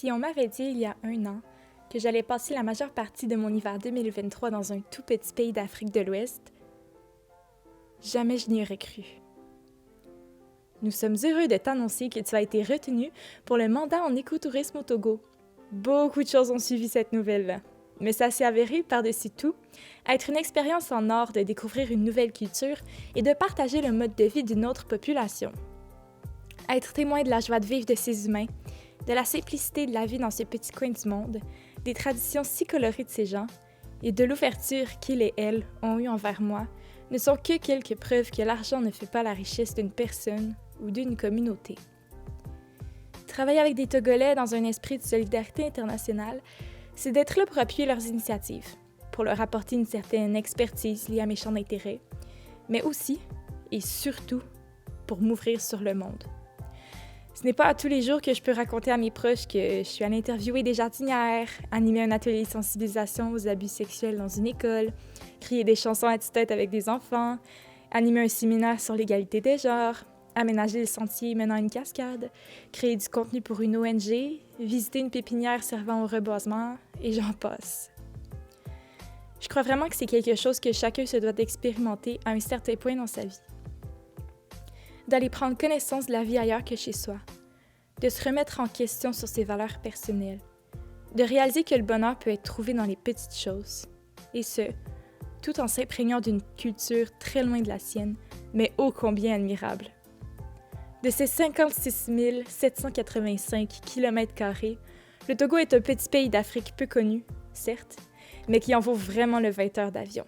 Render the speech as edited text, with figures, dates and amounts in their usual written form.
Si on m'avait dit il y a 1 an que j'allais passer la majeure partie de mon hiver 2023 dans un tout petit pays d'Afrique de l'Ouest, jamais je n'y aurais cru. Nous sommes heureux de t'annoncer que tu as été retenu pour le mandat en écotourisme au Togo. Beaucoup de choses ont suivi cette nouvelle-là, mais ça s'est avéré, par-dessus tout, être une expérience en or de découvrir une nouvelle culture et de partager le mode de vie d'une autre population. Être témoin de la joie de vivre de ces humains, de la simplicité de la vie dans ce petit coin du monde, des traditions si colorées de ces gens, et de l'ouverture qu'ils et elles ont eue envers moi, ne sont que quelques preuves que l'argent ne fait pas la richesse d'une personne ou d'une communauté. Travailler avec des Togolais dans un esprit de solidarité internationale, c'est d'être là pour appuyer leurs initiatives, pour leur apporter une certaine expertise liée à mes champs d'intérêt, mais aussi, et surtout, pour m'ouvrir sur le monde. Ce n'est pas à tous les jours que je peux raconter à mes proches que je suis allée interviewer des jardinières, animer un atelier de sensibilisation aux abus sexuels dans une école, crier des chansons à tue-tête avec des enfants, animer un séminaire sur l'égalité des genres, aménager le sentier menant à une cascade, créer du contenu pour une ONG, visiter une pépinière servant au reboisement, et j'en passe. Je crois vraiment que c'est quelque chose que chacun se doit d'expérimenter à un certain point dans sa vie. D'aller prendre connaissance de la vie ailleurs que chez soi, de se remettre en question sur ses valeurs personnelles, de réaliser que le bonheur peut être trouvé dans les petites choses, et ce, tout en s'imprégnant d'une culture très loin de la sienne, mais ô combien admirable. De ses 56 785 km², le Togo est un petit pays d'Afrique peu connu, certes, mais qui en vaut vraiment le 20 heures d'avion.